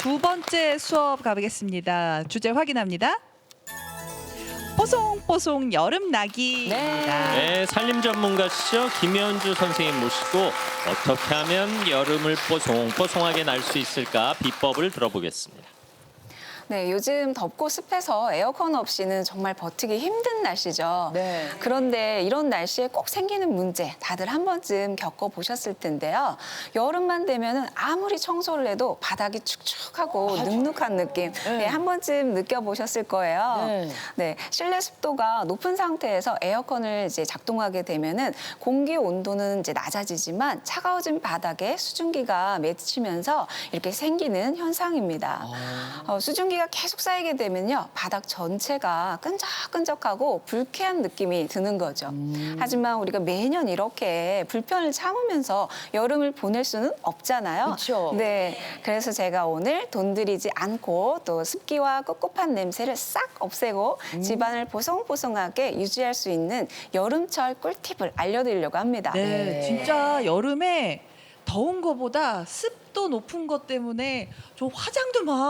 두 번째 수업 가보겠습니다. 주제 확인합니다. 뽀송뽀송 여름나기입니다. 네, 산림 전문가시죠. 김현주 선생님 모시고 어떻게 하면 여름을 뽀송뽀송하게 날 수 있을까 비법을 들어보겠습니다. 네, 요즘 덥고 습해서 에어컨 없이는 정말 버티기 힘든 날씨죠. 네. 그런데 이런 날씨에 꼭 생기는 문제 다들 한 번쯤 겪어보셨을 텐데요. 여름만 되면은 아무리 청소를 해도 바닥이 축축하고 눅눅한 느낌 네, 한 번쯤 느껴보셨을 거예요. 네. 네, 실내 습도가 높은 상태에서 에어컨을 이제 작동하게 되면은 공기 온도는 이제 낮아지지만 차가워진 바닥에 수증기가 맺히면서 이렇게 생기는 현상입니다. 수증기가 계속 쌓이게 되면요, 바닥 전체가 끈적끈적하고 불쾌한 느낌이 드는 거죠. 하지만 우리가 매년 이렇게 불편을 참으면서 여름을 보낼 수는 없잖아요. 그쵸. 네, 그래서 제가 오늘 돈 들이지 않고 또 습기와 꿉꿉한 냄새를 싹 없애고 집안을 보송보송하게 유지할 수 있는 여름철 꿀팁을 알려드리려고 합니다. 네, 진짜 여름에 더운 거보다 습도 높은 것 때문에 저 화장도 막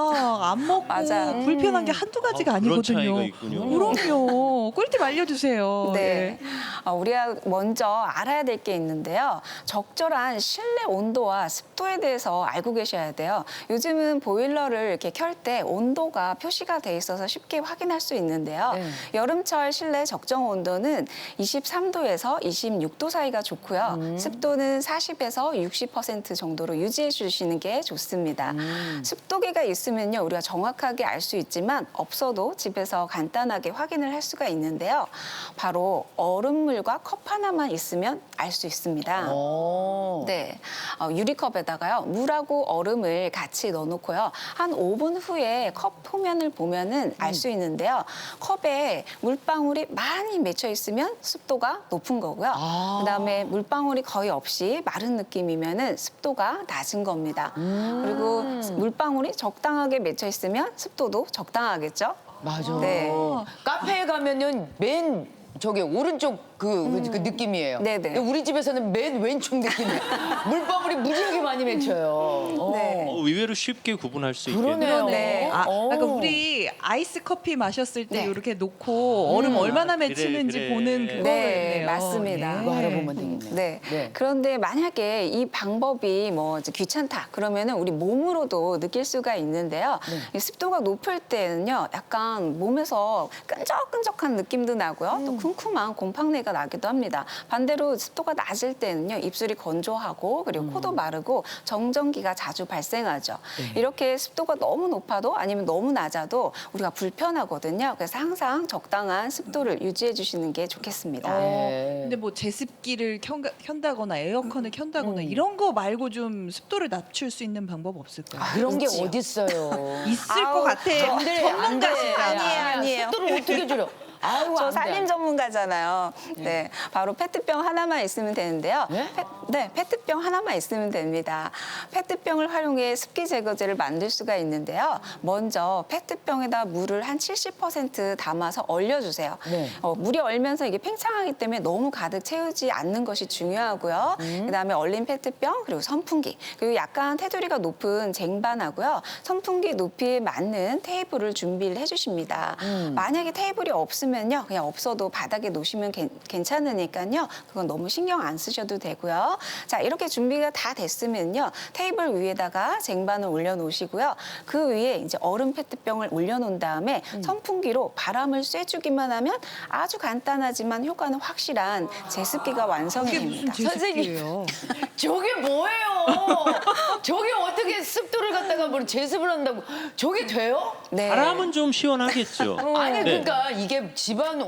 안 먹고 맞아요. 불편한 게 한두 가지가 그런 아니거든요. 차이가 있군요. 그럼요. 꿀팁 알려주세요. 네. 우리가 먼저 알아야 될 게 있는데요. 적절한 실내 온도와 습도에 대해서 알고 계셔야 돼요. 요즘은 보일러를 이렇게 켤 때 온도가 표시가 돼 있어서 쉽게 확인할 수 있는데요. 네. 여름철 실내 적정 온도는 23도에서 26도 사이가 좋고요. 습도는 40에서 60% 정도로 유지해 주시는 게 좋습니다. 습도계가 있으면요, 우리가 정확하게 알 수 있지만 없어도 집에서 간단하게 확인을 할 수가 있는데요. 바로 얼음물과 컵 하나만 있으면 알 수 있습니다. 오. 네, 유리컵에다가요, 물하고 얼음을 같이 넣어놓고요. 한 5분 후에 컵 표면을 보면은 알 수 있는데요. 컵에 물방울이 많이 맺혀 있으면 습도가 높은 거고요. 그다음에 물방울이 거의 없이 마른 느낌이면은 습도가 낮은 겁니다. 그리고 물방울이 적당하게 맺혀 있으면 습도도 적당하겠죠? 맞아. 네. 카페에 가면은 맨 저기 오른쪽 그 느낌이에요. 네네. 근데 우리 집에서는 맨 왼쪽 느낌이에요. 물방울이 무지하게 많이 맺혀요. 네. 의외로 쉽게 구분할 수 있겠네요. 그러네요. 네. 그러니까 우리 아이스 커피 마셨을 때 네. 이렇게 놓고 얼음 얼마나 그래, 맺히는지 그래. 보는 네, 그거였네요. 맞습니다. 그거 알아보면 되겠네요. 네. 네. 그런데 만약에 이 방법이 뭐 이제 귀찮다 그러면은 우리 몸으로도 느낄 수가 있는데요. 이 습도가 높을 때는요, 약간 몸에서 끈적끈적한 느낌도 나고요. 또 쿰쿰한 곰팡내가 나기도 합니다. 반대로 습도가 낮을 때는요, 입술이 건조하고 그리고 코도 마르고 정전기가 자주 발생하죠. 이렇게 습도가 너무 높아도 아니면 너무 낮아도 우리가 불편하거든요. 그래서 항상 적당한 습도를 유지해 주시는 게 좋겠습니다. 네. 근데 뭐 제습기를 켠다거나 에어컨을 켠다거나 이런 거 말고 좀 습도를 낮출 수 있는 방법 없을까요? 그런 게 있지요. 어딨어요. 있을 아우, 것 같아. 안 돼, 전문가시다. 아니에요. 습도를 어떻게 줄여? 아유, 저 안 돼. 산림 전문가잖아요. 네, 바로 페트병 하나만 있으면 되는데요. 네? 페트병 하나만 있으면 됩니다. 페트병을 활용해 습기 제거제를 만들 수가 있는데요. 먼저 페트병에다 물을 한 70% 담아서 얼려주세요. 네. 물이 얼면서 이게 팽창하기 때문에 너무 가득 채우지 않는 것이 중요하고요. 그다음에 얼린 페트병 그리고 선풍기 그리고 약간 테두리가 높은 쟁반하고요. 선풍기 높이에 맞는 테이블을 준비를 해주십니다. 만약에 테이블이 없으면요, 그냥 없어도 바닥에 놓으시면 괜찮으니까요. 그건 너무 신경 안 쓰셔도 되고요. 자, 이렇게 준비가 다 됐으면요, 테이블 위에다가 쟁반을 올려놓으시고요. 그 위에 이제 얼음 페트병을 올려놓은 다음에 선풍기로 바람을 쐬주기만 하면 아주 간단하지만 효과는 확실한 제습기가 완성이 이게 됩니다. 무슨 제습기예요? 저게 뭐예요? 저게 어떻게 습도를 갖다가 뭐 제습을 한다고? 저게 돼요? 네. 바람은 좀 시원하겠죠. 아니 네. 그러니까 이게 집안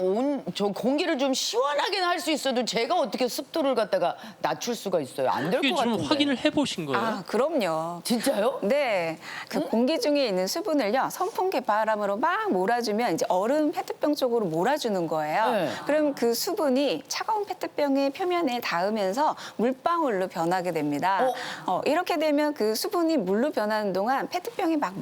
저 공기를 좀 시원하게는 할 수 있어도 제가 어떻게 습도를 갖다가 낮출 수가 있어요? 안 될 이게 것 좀 같은데. 확인을 해보신 거예요? 아, 그럼요. 진짜요? 네, 그 공기 중에 있는 수분을요, 선풍기 바람으로 막 몰아주면 이제 얼음 페트병 쪽으로 몰아주는 거예요. 네. 그럼 그 수분이 차가운 페트병의 표면에 닿으면서 물방울로 변하게 됩니다. 이렇게 되면 그 수분이 물로 변하는 동안 페트병이 막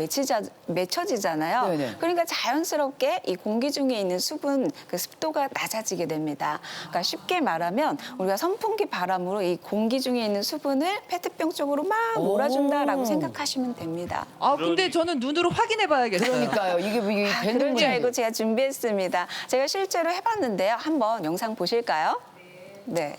맺혀지잖아요. 네네. 그러니까 자연스럽게 이 공기 중에 있는 수분, 그 습도가 낮아지게 됩니다. 그러니까 쉽게 말하면 우리가 선풍기 바람으로 이 공기 중에 있는 수분을 페트병 쪽으로 막 몰아준다라고 생각하시면 됩니다. 아 근데 저는 눈으로 확인해 봐야겠어요. 그러니까요. 이게 되는 그럴 줄 알고 건지. 제가 준비했습니다. 제가 실제로 해봤는데요. 한번 영상 보실까요? 네.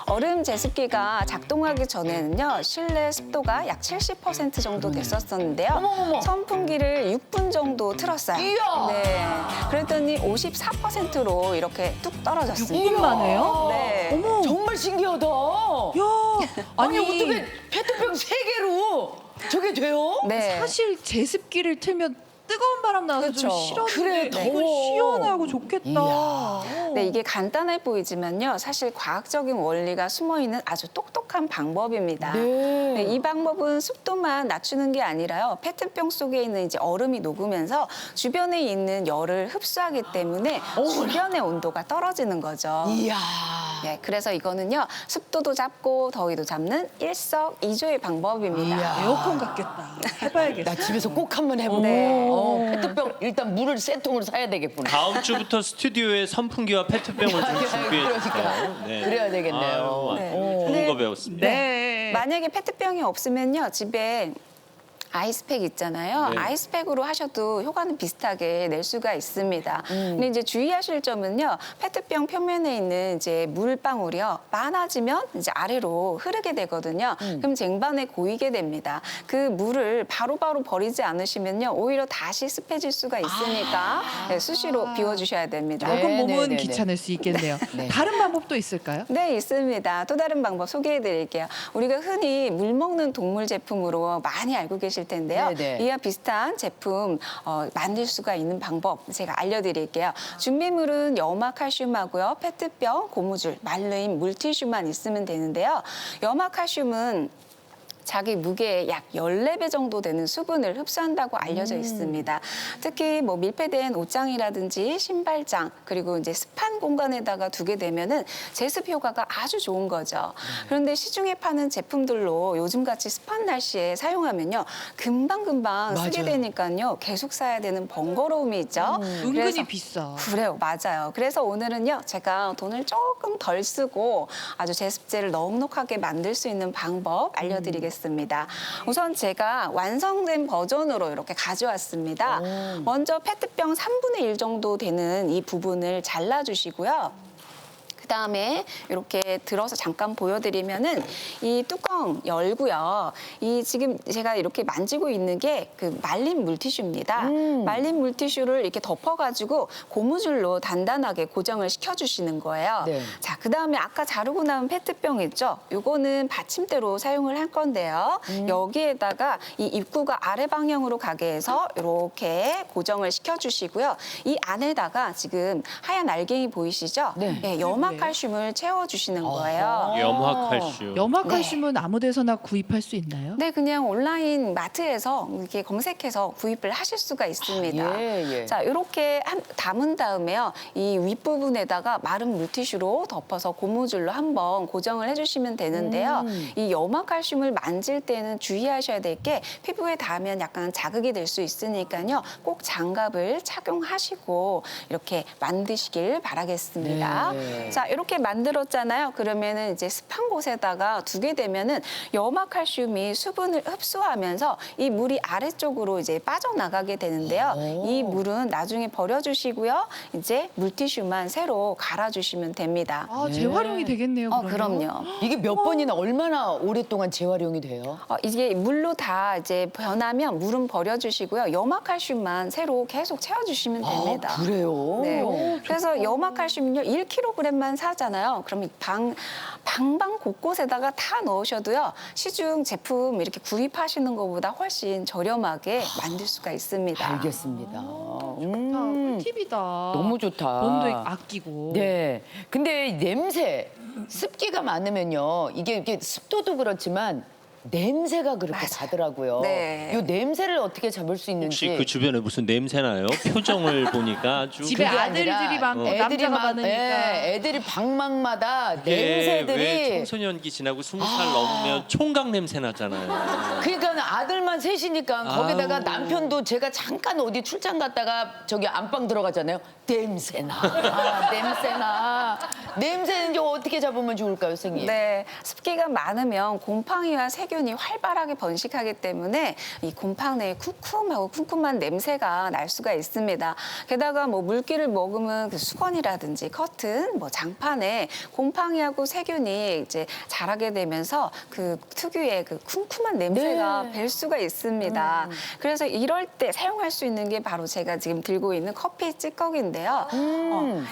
얼음 제습기가 작동하기 전에는요, 실내 습도가 약 70% 정도 됐었었는데요. 어머머머. 선풍기를 6분 정도 틀었어요. 이야. 네. 그랬더니 54%로 이렇게 뚝 떨어졌습니다. 6분 만에요? 네. 어머. 정말 신기하다. 야, 아니 어떻게 페트병 3개로 저게 돼요? 네. 사실 제습기를 틀면 뜨거운 바람 나와서 좀 그렇죠. 싫었는데 그래, 이건 더워. 시원하고 좋겠다. 이야. 네, 이게 간단해 보이지만요. 사실 과학적인 원리가 숨어 있는 아주 똑똑한 방법입니다. 네, 이 방법은 습도만 낮추는 게 아니라요. 페트병 속에 있는 이제 얼음이 녹으면서 주변에 있는 열을 흡수하기 때문에 주변의 온도가 떨어지는 거죠. 이야. 네, 그래서 이거는요. 습도도 잡고 더위도 잡는 일석이조의 방법입니다. 이야. 에어컨 같겠다. 해봐야겠다. 나 집에서 꼭 한번 해볼게. 네. 페트병 일단 물을 세 통을 사야 되겠구나. 다음 주부터 스튜디오에 선풍기와 페트병을 좀 준비해 그러니까. 주세요. 그래야 되겠네요. 네. 좋은 거 배웠습니다. 네. 만약에 페트병이 없으면요. 집에 아이스팩 있잖아요. 네. 아이스팩으로 하셔도 효과는 비슷하게 낼 수가 있습니다. 근데 이제 주의하실 점은요. 페트병 표면에 있는 이제 물방울이요. 많아지면 이제 아래로 흐르게 되거든요. 그럼 쟁반에 고이게 됩니다. 그 물을 바로바로 버리지 않으시면요. 오히려 다시 습해질 수가 있으니까 네, 수시로 비워주셔야 됩니다. 네. 조금 몸은 네. 귀찮을 수 있겠네요. 네. 다른 방법도 있을까요? 네, 있습니다. 또 다른 방법 소개해 드릴게요. 우리가 흔히 물 먹는 동물 제품으로 많이 알고 계실 텐데요. 네네. 이와 비슷한 제품 만들 수가 있는 방법 제가 알려드릴게요. 준비물은 염화칼슘하고요. 페트병, 고무줄, 말르인 물티슈만 있으면 되는데요. 염화칼슘은 자기 무게의 약 14배 정도 되는 수분을 흡수한다고 알려져 있습니다. 특히 뭐 밀폐된 옷장이라든지 신발장 그리고 이제 습한 공간에다가 두게 되면은 제습 효과가 아주 좋은 거죠. 그런데 시중에 파는 제품들로 요즘같이 습한 날씨에 사용하면요. 금방금방 쓰게 맞아요. 되니까요. 계속 사야 되는 번거로움이 있죠. 은근히 그래서 비싸. 그래요, 맞아요. 그래서 오늘은요, 제가 돈을 조금 덜 쓰고 아주 제습제를 넉넉하게 만들 수 있는 방법 알려드리겠습니다. 우선 제가 완성된 버전으로 이렇게 가져왔습니다. 먼저 페트병 3분의 1 정도 되는 이 부분을 잘라주시고요. 그다음에 이렇게 들어서 잠깐 보여드리면은 이 뚜껑 열고요. 이 지금 제가 이렇게 만지고 있는 게 그 말린 물티슈입니다. 말린 물티슈를 이렇게 덮어가지고 고무줄로 단단하게 고정을 시켜주시는 거예요. 네. 자, 그다음에 아까 자르고 나온 페트병 있죠? 요거는 받침대로 사용을 할 건데요. 여기에다가 이 입구가 아래 방향으로 가게 해서 이렇게 고정을 시켜주시고요. 이 안에다가 지금 하얀 알갱이 보이시죠? 네. 염화칼슘을 채워주시는 거예요. 염화칼슘. 염화칼슘은 아무 데서나 구입할 수 있나요? 네, 그냥 온라인 마트에서 이렇게 검색해서 구입을 하실 수가 있습니다. 예. 자, 이렇게 담은 다음에요. 이 윗부분에다가 마른 물티슈로 덮어서 고무줄로 한번 고정을 해주시면 되는데요. 이 염화칼슘을 만질 때는 주의하셔야 될 게 피부에 닿으면 약간 자극이 될 수 있으니까요. 꼭 장갑을 착용하시고 이렇게 만드시길 바라겠습니다. 네. 자, 이렇게 만들었잖아요. 그러면은 이제 습한 곳에다가 두게 되면은 염화칼슘이 수분을 흡수하면서 이 물이 아래쪽으로 이제 빠져나가게 되는데요. 이 물은 나중에 버려주시고요. 이제 물티슈만 새로 갈아주시면 됩니다. 아, 재활용이 되겠네요. 그러면. 그럼요. 이게 몇 번이나 얼마나 오랫동안 재활용이 돼요? 이게 물로 다 이제 변하면 물은 버려주시고요. 염화칼슘만 새로 계속 채워주시면 됩니다. 아, 그래요? 네. 그래서 염화칼슘은요, 1kg만 사잖아요. 그럼 방방 곳곳에다가 다 넣으셔도요, 시중 제품 이렇게 구입하시는 것보다 훨씬 저렴하게 만들 수가 있습니다. 알겠습니다. 팁이다. 너무 좋다. 돈도 아끼고. 네. 근데 냄새, 습기가 많으면요. 이게 습도도 그렇지만 냄새가 그렇게 맞아요. 가더라고요. 네. 이 냄새를 어떻게 잡을 수 있는지. 혹시 그 주변에 무슨 냄새 나요? 표정을 보니까 아주 집에 그게 아들들이 아니라 많고 남자가 많으니까. 애들이 방망마다 이게 왜 냄새들이. 청소년기 지나고 20살 넘으면 총각 냄새 나잖아요. 그러니까 아들만 셋이니까 거기다가 아우. 남편도 제가 잠깐 어디 출장 갔다가 저기 안방 들어가잖아요. 냄새나. 냄새나. 냄새는 좀 어떻게 잡으면 좋을까요, 선생님? 네, 습기가 많으면 곰팡이와 세균이 활발하게 번식하기 때문에 이 곰팡 내에 쿰쿰한 냄새가 날 수가 있습니다. 게다가 뭐 물기를 머금은 그 수건이라든지 커튼, 뭐 장판에 곰팡이하고 세균이 이제 자라게 되면서 그 특유의 그 쿰쿰한 냄새가 뵐 수가 있습니다. 그래서 이럴 때 사용할 수 있는 게 바로 제가 지금 들고 있는 커피 찌꺼기인데요.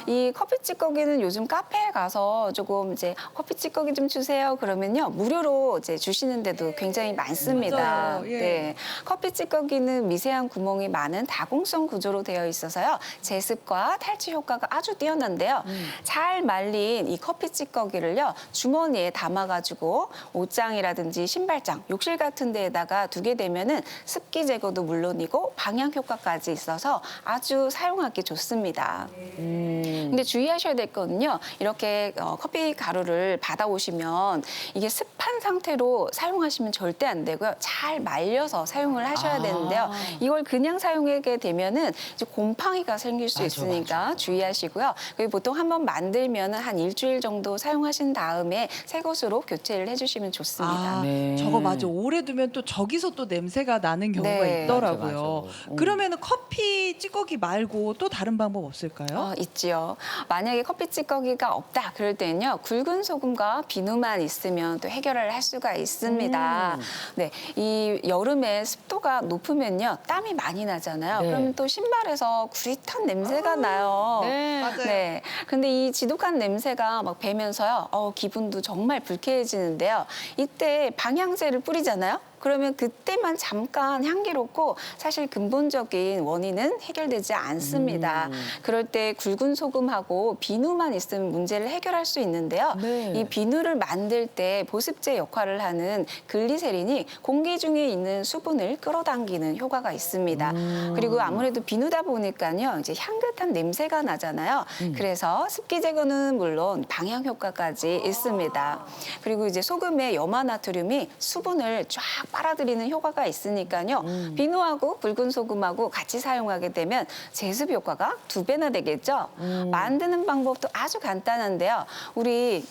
이 커피 찌꺼기는 요즘 카페에 가서 조금 이제 커피 찌꺼기 좀 주세요. 그러면요 무료로 이제 주시는 데도 굉장히 많습니다. 맞아요. 예. 네, 커피 찌꺼기는 미세한 구멍이 많은 다공성 구조로 되어 있어서요 제습과 탈취 효과가 아주 뛰어난데요. 잘 말린 이 커피 찌꺼기를요 주머니에 담아가지고 옷장이라든지 신발장, 욕실 같은 데에다가 두게 되면은 습기 제거도 물론이고 방향 효과까지 있어서 아주 사용하기 좋습니다. 근데 주의하셔야 될 거는요. 이렇게 커피 가루를 받아오시면 이게 습한 상태로 사용하시면 절대 안 되고요. 잘 말려서 사용을 하셔야 되는데요. 이걸 그냥 사용하게 되면은 이제 곰팡이가 생길 수 있으니까 주의하시고요. 그리고 보통 한번 만들면은 한 일주일 정도 사용하신 다음에 새 것으로 교체를 해주시면 좋습니다. 아, 네. 저거 맞아. 오래 두면 또 저기서 또 냄새가 나는 경우가 네. 있더라고요. 맞아. 그러면은 커피 찌꺼기 말고 또 다른 방법 없을까요? 있지요. 만약에 커피 찌꺼기가 없다 그럴 때는요. 굵은 소금과 비누만 있으면 또 해결을 할 수가 있습니다. 네, 이 여름에 습도가 높으면요. 땀이 많이 나잖아요. 네. 그러면 또 신발에서 구릿한 냄새가 나요. 네. 맞아요. 네. 근데 이 지독한 냄새가 막 배면서요. 기분도 정말 불쾌해지는데요. 이때 방향제를 뿌리잖아요. 그러면 그때만 잠깐 향기롭고 사실 근본적인 원인은 해결되지 않습니다. 그럴 때 굵은 소금하고 비누만 있으면 문제를 해결할 수 있는데요. 네. 이 비누를 만들 때 보습제 역할을 하는 글리세린이 공기 중에 있는 수분을 끌어당기는 효과가 있습니다. 그리고 아무래도 비누다 보니까요. 이제 향긋한 냄새가 나잖아요. 그래서 습기 제거는 물론 방향 효과까지 있습니다. 그리고 이제 소금의 염화나트륨이 수분을 쫙 빨아들이는 효과가 있으니까요. 비누하고 굵은 소금하고 같이 사용하게 되면 제습 효과가 2배나 되겠죠. 만드는 방법도 아주 간단한데요. 우리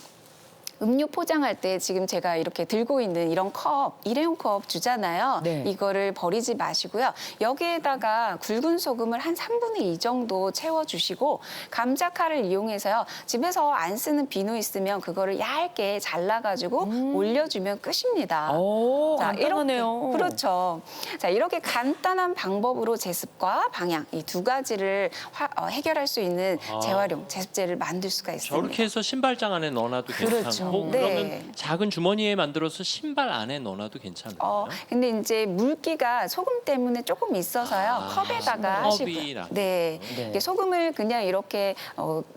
음료 포장할 때 지금 제가 이렇게 들고 있는 이런 컵, 일회용 컵 주잖아요. 네. 이거를 버리지 마시고요. 여기에다가 굵은 소금을 한 3분의 2 정도 채워주시고 감자칼을 이용해서요. 집에서 안 쓰는 비누 있으면 그거를 얇게 잘라가지고 올려주면 끝입니다. 오, 자, 간단하네요. 그렇죠. 자, 이렇게 간단한 방법으로 제습과 방향 이 두 가지를 해결할 수 있는 재활용, 제습제를 만들 수가 있습니다. 저렇게 해서 신발장 안에 넣어놔도 그렇죠. 괜찮고 네. 그러면 작은 주머니에 만들어서 신발 안에 넣어놔도 괜찮나요? 근데 이제 물기가 소금 때문에 조금 있어서요. 컵에다가 하시고요. 컵이라. 네. 네. 이게 소금을 그냥 이렇게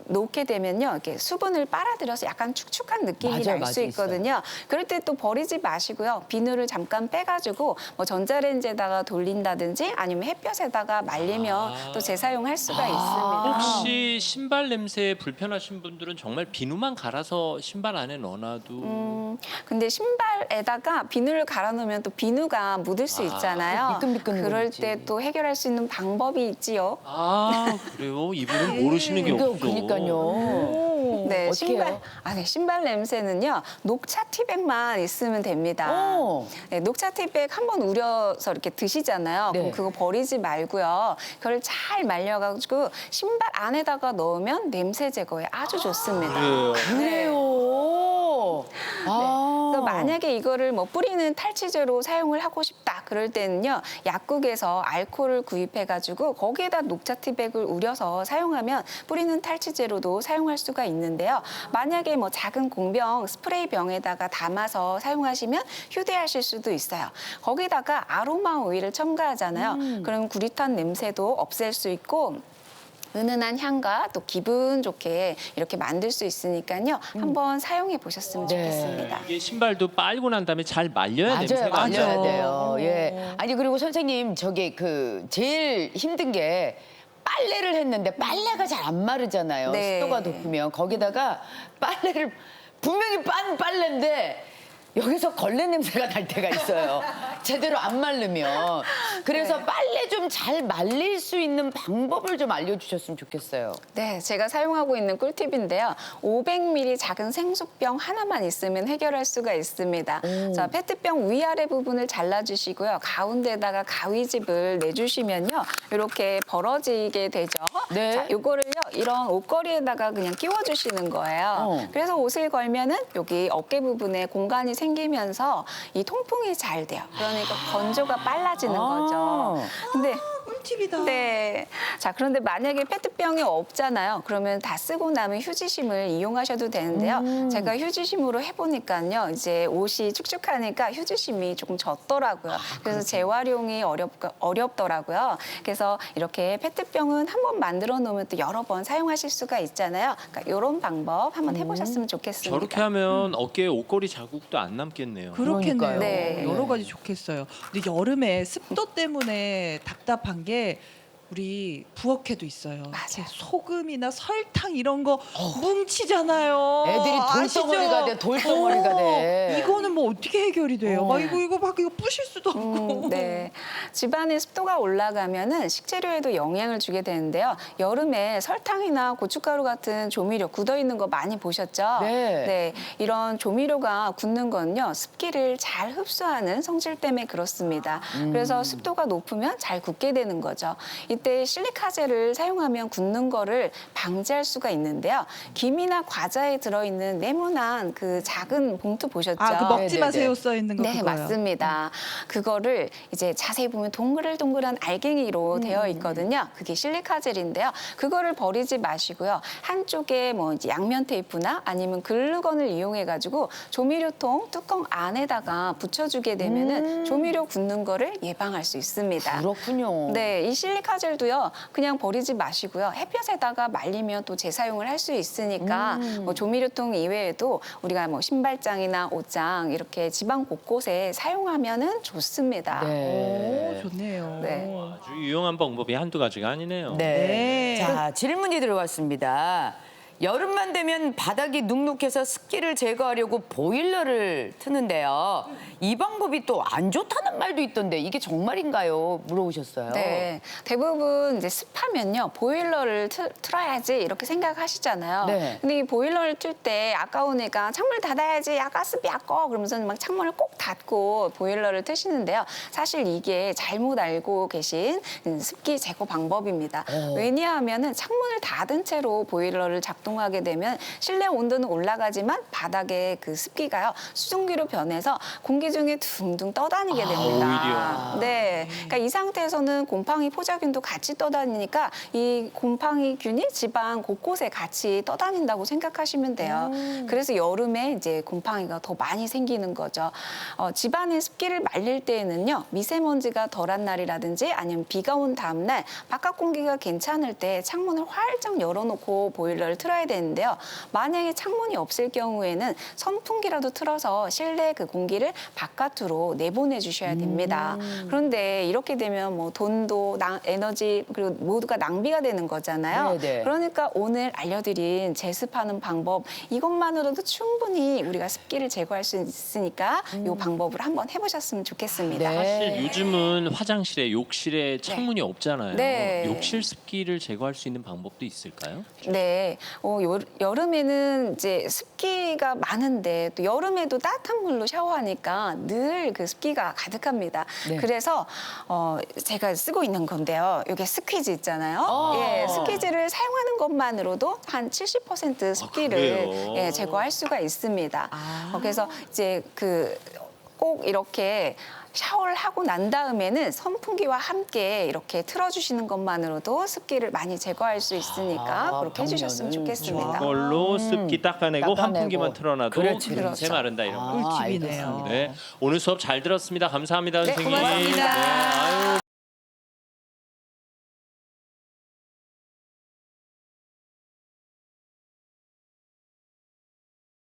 놓게 되면요. 이렇게 수분을 빨아들여서 약간 축축한 느낌이 맞아요, 날 수 맞아요, 있거든요. 그럴 때 또 버리지 마시고요. 비누를 잠깐 빼가지고 뭐 전자레인지에다가 돌린다든지 아니면 햇볕에다가 말리면 또 재사용할 수가 있습니다. 혹시 신발 냄새에 불편하신 분들은 정말 비누만 갈아서 신발 안에 넣어놔도 근데 신발에다가 비누를 갈아 놓으면 또 비누가 묻을 수 있잖아요. 미끈미끈한 거 그럴 있지. 때 또 해결할 수 있는 방법이 있지요. 그래요? 이분은 모르시는 게 없어. 그러니까요. 오. 네, 어떻게 해요? 신발 냄새는요. 녹차 티백만 있으면 됩니다. 오. 네, 녹차 티백 한번 우려서 이렇게 드시잖아요. 네. 그럼 그거 버리지 말고요. 그걸 잘 말려가지고 신발 안에다가 넣으면 냄새 제거에 아주 좋습니다. 그래요. 그래요. 그래서 만약에 이거를 뭐 뿌리는 탈취제로 사용을 하고 싶다 그럴 때는요 약국에서 알코올을 구입해가지고 거기에다 녹차 티백을 우려서 사용하면 뿌리는 탈취제로도 사용할 수가 있는데요. 만약에 뭐 작은 공병 스프레이 병에다가 담아서 사용하시면 휴대하실 수도 있어요. 거기다가 아로마 오일을 첨가하잖아요. 그럼 구릿한 냄새도 없앨 수 있고 은은한 향과 또 기분 좋게 이렇게 만들 수 있으니까요. 한번 사용해 보셨으면 네. 좋겠습니다. 이게 신발도 빨고 난 다음에 잘 말려야 맞아요, 냄새가 안 말려야 나요. 돼요. 예. 아니 그리고 선생님 저기 그 제일 힘든 게 빨래를 했는데 빨래가 잘 안 마르잖아요. 네. 습도가 높으면 거기다가 빨래를 분명히 빤 빨래인데 여기서 걸레 냄새가 날 때가 있어요. 제대로 안 마르면. 그래서 네. 빨래 좀 잘 말릴 수 있는 방법을 좀 알려주셨으면 좋겠어요. 네, 제가 사용하고 있는 꿀팁인데요. 500ml 작은 생수병 하나만 있으면 해결할 수가 있습니다. 자, 페트병 위아래 부분을 잘라주시고요. 가운데다가 가위집을 내주시면요. 이렇게 벌어지게 되죠. 네. 자, 요거를요. 이런 옷걸이에다가 그냥 끼워주시는 거예요. 그래서 옷을 걸면은 여기 어깨 부분에 공간이 생기면서 이 통풍이 잘 돼요. 그러니까 건조가 빨라지는 거죠. 근데 꿀팁이다. 네. 자, 그런데 만약에 페트병이 없잖아요. 그러면 다 쓰고 남은 휴지심을 이용하셔도 되는데요. 제가 휴지심으로 해보니까요. 이제 옷이 축축하니까 휴지심이 조금 젖더라고요. 그래서 재활용이 어렵더라고요. 그래서 이렇게 페트병은 한번 만들어 놓으면 또 여러 번 사용하실 수가 있잖아요. 그러니까 이런 방법 한번 해보셨으면 좋겠습니다. 저렇게 하면 어깨에 옷걸이 자국도 안 남겠네요. 그렇겠네요. 그러니까요. 네. 여러 가지 좋겠어요. 근데 여름에 습도 때문에 답답한 게 우리 부엌에도 있어요. 이렇게 소금이나 설탕 이런 거 뭉치잖아요. 애들이 돌덩어리가 아시죠? 돼, 돌덩어리가 돼. 이거는 뭐 어떻게 해결이 돼요? 막 이거 막 이거 부실 수도 없고. 네. 집안의 습도가 올라가면은 식재료에도 영향을 주게 되는데요. 여름에 설탕이나 고춧가루 같은 조미료 굳어 있는 거 많이 보셨죠? 네. 이런 조미료가 굳는 건요. 습기를 잘 흡수하는 성질 때문에 그렇습니다. 그래서 습도가 높으면 잘 굳게 되는 거죠. 이때 실리카젤을 사용하면 굳는 거를 방지할 수가 있는데요. 김이나 과자에 들어있는 네모난 그 작은 봉투 보셨죠? 아, 그 먹지 네네네. 마세요 써 있는 거 네, 그거요. 맞습니다. 그거를 이제 자세히 보면 동글동글한 알갱이로 되어 있거든요. 그게 실리카젤인데요. 그거를 버리지 마시고요. 한쪽에 뭐 이제 양면 테이프나 아니면 글루건을 이용해 가지고 조미료통 뚜껑 안에다가 붙여주게 되면은 조미료 굳는 거를 예방할 수 있습니다. 그렇군요. 네, 이 실리카젤도요. 그냥 버리지 마시고요. 햇볕에다가 말리면 또 재사용을 할 수 있으니까 뭐 조미료통 이외에도 우리가 뭐 신발장이나 옷장 이렇게 집안 곳곳에 사용하면은 좋습니다. 네. 오, 좋네요. 네. 아주 유용한 방법이 한두 가지가 아니네요. 네. 네. 자, 질문이 들어왔습니다. 여름만 되면 바닥이 눅눅해서 습기를 제거하려고 보일러를 트는데요. 이 방법이 또 안 좋다는 말도 있던데 이게 정말인가요? 물어보셨어요. 네, 대부분 이제 습하면요 보일러를 틀어야지 이렇게 생각하시잖아요. 네. 근데 이 보일러를 틀 때 아까우니까 창문 닫아야지 가스비 아까워 그러면서 막 창문을 꼭 닫고 보일러를 트시는데요. 사실 이게 잘못 알고 계신 습기 제거 방법입니다. 왜냐하면은 창문을 닫은 채로 보일러를 작동하게 되면 실내 온도는 올라가지만 바닥에 그 습기가요 수증기로 변해서 공기 중에 둥둥 떠다니게 됩니다. 오히려. 네, 그러니까 이 상태에서는 곰팡이 포자균도 같이 떠다니니까 이 곰팡이균이 집안 곳곳에 같이 떠다닌다고 생각하시면 돼요. 그래서 여름에 이제 곰팡이가 더 많이 생기는 거죠. 집안의 습기를 말릴 때에는요 미세먼지가 덜한 날이라든지 아니면 비가 온 다음 날 바깥 공기가 괜찮을 때 창문을 활짝 열어놓고 보일러를 틀어야 되는데요. 만약에 창문이 없을 경우에는 선풍기라도 틀어서 실내 그 공기를 바깥으로 내보내 주셔야 됩니다. 그런데 이렇게 되면 뭐 돈도 에너지 그리고 모두가 낭비가 되는 거잖아요. 네네. 그러니까 오늘 알려드린 제습하는 방법 이것만으로도 충분히 우리가 습기를 제거할 수 있으니까 이 방법을 한번 해보셨으면 좋겠습니다. 네. 사실 요즘은 화장실에 욕실에 창문이 없잖아요. 네. 욕실 습기를 제거할 수 있는 방법도 있을까요? 네, 여름에는 이제 습기가 많은데 또 여름에도 따뜻한 물로 샤워하니까 늘 그 습기가 가득합니다. 네. 그래서 제가 쓰고 있는 건데요. 이게 스퀴즈 있잖아요. 예, 스퀴즈를 사용하는 것만으로도 한 70% 습기를 그래요? 예, 제거할 수가 있습니다. 그래서 이제 꼭 이렇게 샤워를 하고 난 다음에는 선풍기와 함께 이렇게 틀어주시는 것만으로도 습기를 많이 제거할 수 있으니까 그렇게 해주셨으면 그러면은 좋겠습니다. 그걸로 습기 닦아내고 닦아내고. 환풍기만 틀어놔도 그렇지, 냄새 그렇죠. 마른다 이런 거. 꿀팁이네요. 알겠습니다. 네, 오늘 수업 잘 들었습니다. 감사합니다, 네, 선생님. 고맙습니다. 네, 아유,